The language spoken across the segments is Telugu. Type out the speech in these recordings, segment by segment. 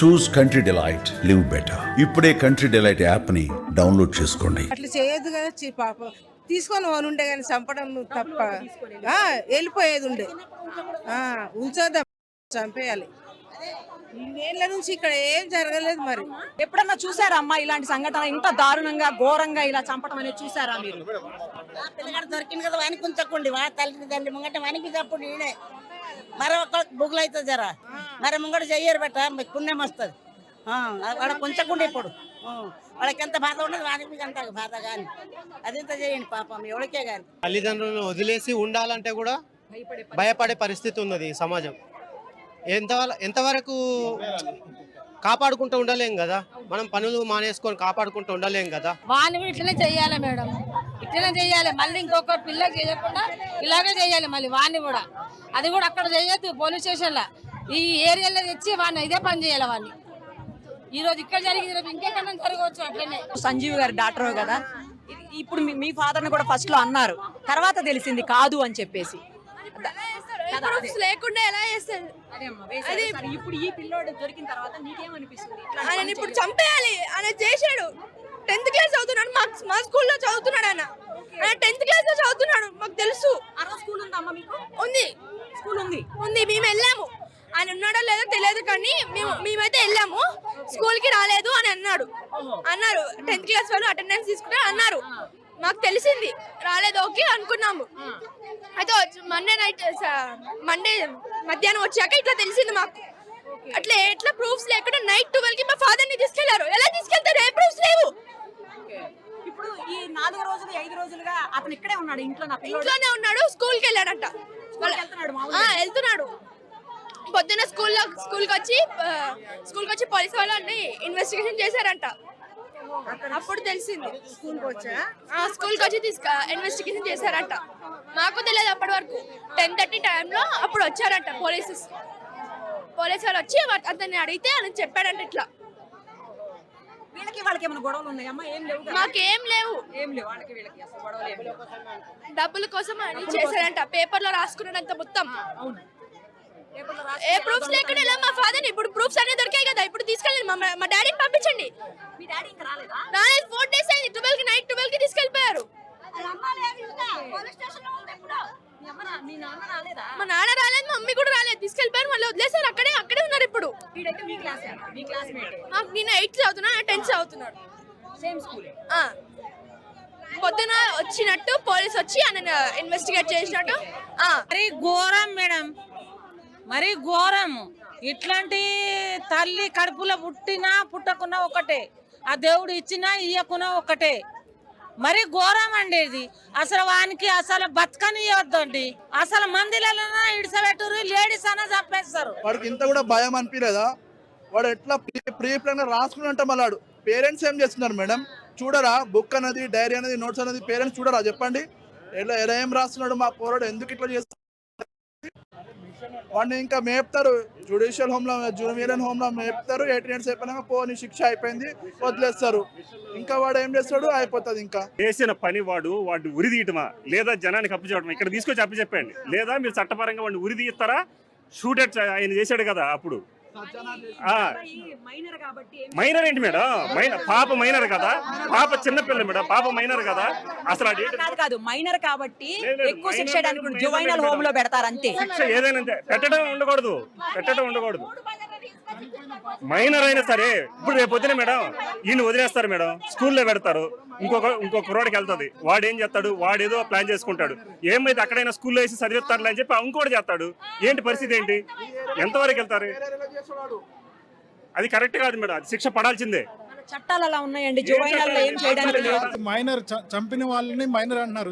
చూస్ కంట్రీ డిలైట్, లివ్ బెటర్. ఇప్పుడే కంట్రీ డిలైట్ యాప్ ని డౌన్లోడ్ చేసుకోండి. అట్లా చేయొద్దు కదా పాప తీసుకొని ఉండే కానీ చంపడం తప్ప వెళ్ళిపోయేది ఉండే ఉంచొద్దా చంపేయాలి. ఇన్నేళ్ల నుంచి ఇక్కడ ఏం జరగలేదు. మరి ఎప్పుడన్నా చూసారా అమ్మా ఇలాంటి సంఘటన ఇంత దారుణంగా ఘోరంగా ఇలా చంపడం అనేది చూసారా మీరు? పిల్లగాడు దొరికింది కదా వానికి ఉంచకండి, వా తల్లి తండ్రి ముంగట వానికి తప్పుడు ఈయనే మరి ఒక బుగ్గులు అవుతుంది జరా మరి ముంగట చెయ్యరు బెట్ట మీకు పుణ్యం వస్తుంది. వాడ కొంచకుండా ఇప్పుడు వాళ్ళకి ఎంత బాధ ఉండదు వానికి అంత బాధ కానీ అదింత చేయండి పాపం ఎవరికే కానీ. తల్లిదండ్రులను వదిలేసి ఉండాలంటే కూడా భయపడే పరిస్థితి ఉన్నది ఈ సమాజం. ఎంతవరకు కాపాడుకుంటూ ఉండలేం కదా, మనం పనులు మానేసుకొని కాపాడుకుంటూ ఉండలేం కదా. వాడిని కూడా ఇట్లనే చెయ్యాలి మేడం, ఇట్లనే చెయ్యాలి. మళ్ళీ ఇంకొక పిల్ల చేయకుండా ఇలాగే చెయ్యాలి. మళ్ళీ వాడిని కూడా అది కూడా అక్కడ చేయొద్దు, పోలీస్ స్టేషన్లో ఈ ఏరియాలో తెచ్చి వాడిని ఇదే పని చేయాలి. వాడిని ఈ రోజు ఇక్కడ జరిగింది రేపు ఇంకెక్కడ జరగవచ్చు. అట్లనే సంజీవ్ గారు డాక్టర్ కదా, ఇప్పుడు మీ ఫాదర్ ని కూడా ఫస్ట్ లో అన్నారు, తర్వాత తెలిసింది కాదు అని చెప్పేసి. లేకుండా ఎలా చేస్తారు? ఇప్పుడు ఈ పిల్లోడు దొరికిన తర్వాత నీకేమనిపిస్తుంది? ఆయన ఇప్పుడు చంపేయాలి. ఆయన చేశాడు. 10th క్లాస్ చదువుతున్నాడు, మా స్కూల్లో చదువుతున్నాడు. ఆయన 10th క్లాస్ లో చదువుతున్నాడు, మాకు తెలుసు. స్కూల్ ఉందా అమ్మ మీకు? ఉంది, స్కూల్ ఉంది. మేము వెళ్ళాము. ఆయన ఉన్నాడో లేదో తెలియదు కానీ మేమైతే వెళ్ళాము. స్కూల్ కి రాలేదు అని అన్నారు. 10th క్లాస్ వాళ్ళు అటెండెన్స్ తీసుకున్నారు అన్నారు. మాకు తెలిసింది రాలేదు, ఓకే అనుకున్నాము. అయితే మండే మధ్యాహ్నం వచ్చాక ఇట్లా తెలిసింది మాకు. అట్లా ఎట్లా ప్రూఫ్స్ లేకుండా నైట్ 12 కి మా ఫాదర్ ని తీసుకెళ్లారు. ఎలా తీసుకెళ్తారు? ఏ ప్రూఫ్స్ లేవు. ఇప్పుడు ఈ 4 రోజులు 5 రోజులుగా అతను ఇక్కడే ఉన్నాడు, ఇంట్లోనే ఉన్నాడు. స్కూల్ కి వెళ్ళాడంట, వెళ్తున్నాడు. పొద్దున్న స్కూల్కి వచ్చి పోలీసు వాళ్ళు అన్ని ఇన్వెస్టిగేషన్ చేశారంట. అప్పుడు తెలిసింది. స్కూల్కి వచ్చి ఇన్వెస్టిగేషన్ చేశారంట. మాకు తెలియదు అప్పటి వరకు. 10:30 టైంలో అప్పుడు వచ్చారంట పోలీసు వాళ్ళు వచ్చి అతన్ని అడిగితే అని చెప్పాడంట. ఇట్లా వాళ్ళకి ఏమైనా గొడవలు ఉన్నాయమ్మా? ఏం లేవు, మాకేం లేవు. వాళ్ళకి వీళ్ళకి అసలు గొడవలు ఏం లేవు. డబ్బుల కోసం అని చేశారంట. పేపర్ లో రాసుకున్నాడంత మొత్తం. ఏ ప్రూఫ్స్ లేకుండా ఇలా మా ఫాదర్ ఇప్పుడు ప్రూఫ్స్ అన్ని దొరికాయి కదా, ఇప్పుడు తీసుకెళ్ళండి. మా డాడీని పంపించండి. మీ డాడీ ఇంకా రాలేదా? రాలేదు. 4 days అయింది. 12 కి నైట్ 12 కి తీసుకెళ్ళిపోయారు. మా నాన్న రాలేదు, మా మమ్మీ కూడా రాలేదు. తీసుకెళ్ళిపోయారు, మళ్ళీ వదిలేసారు. అక్కడే ఉన్నారు ఇప్పుడు. నేను 8th చదువుతున్నా, 10th చదువుతున్నాడు. పొద్దున వచ్చినట్టు పోలీస్ వచ్చి ఆయన ఇన్వెస్టిగేట్ చేసినట్టు. మరి ఘోరం మేడం, మరి ఘోరం. ఇట్లాంటి తల్లి కడుపులో పుట్టినా పుట్టకున్నా ఒకటే, ఆ దేవుడు ఇచ్చినా ఇయ్యకున్నా ఒకటే. మరి ఘోరం అండి ఇది. అసలు వానికి అసలు బతకనియొద్దండి. అసలు మందిలలో ఇడిసబెట్టురు, లేడీస్ అన్న చంపేస్తారు. వాడికి ఇంత కూడా భయం అనిపించలేదా? వాడు ఎట్లా ప్రీ ప్లాన్ రాసుకుని మళ్ళాడు. పేరెంట్స్ ఏం చేస్తున్నారు మేడం? చూడరా? బుక్ అనేది, డైరీ అనేది, నోట్స్ అనేది పేరెంట్స్ చూడరా? చెప్పండి. ఎలా ఏం రాస్తున్నాడు మా పోరాడు, ఎందుకు ఇట్లా చేస్తున్నాడు? వాడిని ఇంకా మేపుతారు, జ్యుడిషియల్ హోమ్ లో, జూనియర్ హోమ్ లో మేపుతారు. 18 years అయిపోయినాక పోనీ శిక్ష అయిపోయింది వదిలేస్తారు. ఇంకా వాడు ఏం చేస్తాడు? అయిపోతుంది. ఇంకా చేసిన పని వాడు ఉరి తీయటమా లేదా జనానికి అప్పు చేయటమా? ఇక్కడ తీసుకొచ్చి అప్పు చెప్పండి. లేదా మీరు చట్టపరంగా వాడిని ఉరి తీస్తారా? షూటర్ ఆయన చేశాడు కదా అప్పుడు. మైనర్ ఏంటి మేడం? పాప మైనర్ కదా, పాప చిన్నపిల్ల మేడం, పాప మైనర్ కదా. అసలు కాదు మైనర్ కాబట్టి ఎక్కువ శిక్ష జువైనల్ హోమ్ లో పెడతారు అంతే. శిక్ష ఏదైనా పెట్టడం ఉండకూడదు. మైనర్ అయినా సరే ఇప్పుడు రేపు పొద్దున మేడం ఈయన వదిలేస్తారు మేడం, స్కూల్లో పెడతారు. ఇంకొక కుర్రాడికి వెళ్తుంది. వాడు ఏం చేస్తాడు? వాడు ఏదో ప్లాన్ చేసుకుంటాడు. ఏమైతే అక్కడైనా స్కూల్లో వేసి చదివిస్తారులే అని చెప్పి ఇంకోటి చేస్తాడు. ఏంటి పరిస్థితి? ఏంటి? ఎంతవరకు వెళ్తారు? అది కరెక్ట్ కాదు మేడం, అది శిక్ష పడాల్సిందే. చట్టాలు అలా ఉన్నాయండి, జువైనల్ ఏం చేయడానికి లేదు. మైనర్ చంపిన వాళ్ళని మైనర్ అంటున్నారు.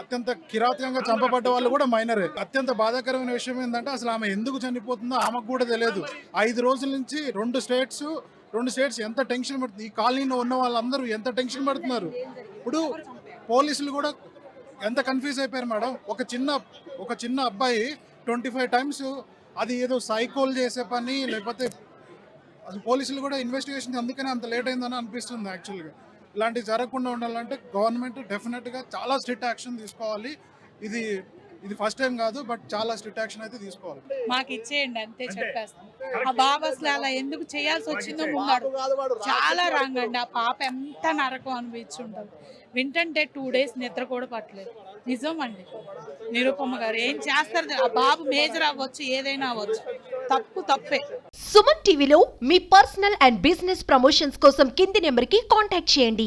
అత్యంత కిరాతకంగా చంపబడ్డ వాళ్ళు కూడా మైనరే. అత్యంత బాధాకరమైన విషయం ఏంటంటే అసలు ఆమె ఎందుకు చనిపోతుందో ఆమెకు కూడా తెలియదు. 5 రోజుల నుంచి 2 స్టేట్స్ ఎంత టెన్షన్ పడుతుంది. ఈ కాలనీలో ఉన్న వాళ్ళందరూ ఎంత టెన్షన్ పడుతున్నారు. ఇప్పుడు పోలీసులు కూడా ఎంత కన్ఫ్యూజ్ అయిపోయారు మేడం. ఒక చిన్న అబ్బాయి 25 times అది ఏదో సైకోల్ చేసే పని, లేకపోతే అసలు పోలీసులు కూడా ఇన్వెస్టిగేషన్ అందుకనే అంత లేట్ అయిందని అనిపిస్తుంది. యాక్చువల్గా ఇలాంటివి జరగకుండా ఉండాలంటే గవర్నమెంట్ డెఫినెట్గా చాలా స్ట్రిక్ట్ యాక్షన్ తీసుకోవాలి. ఇది ఇది ఫస్ట్ టైం కాదు, బట్ చాలా స్ట్రిక్ట్ యాక్షన్ అయితే తీసుకోవాలి. మాకు ఇచ్చేయండి అంతే చెప్పేస్తాం. ఆ బాబు అసలు అలా ఎందుకు చేయాల్సి వచ్చిందో ముందాడు చాలా రాంగ్ అండి. ఆ పాప ఎంత నరకం అనిపించుంటారు. వింటంటే 2 days నిద్ర కూడా పట్టలేదు. నిజం అండి. నిరుపమ గారు ఏం చేస్తారు? ఆ బాబు మేజర్ అవ్వచ్చు, ఏదైనా అవ్వచ్చు, తప్పే. సుమన్ టీవీలో మీ పర్సనల్ అండ్ బిజినెస్ ప్రమోషన్స్ కోసం కింది నెంబర్కి కాంటాక్ట్ చేయండి.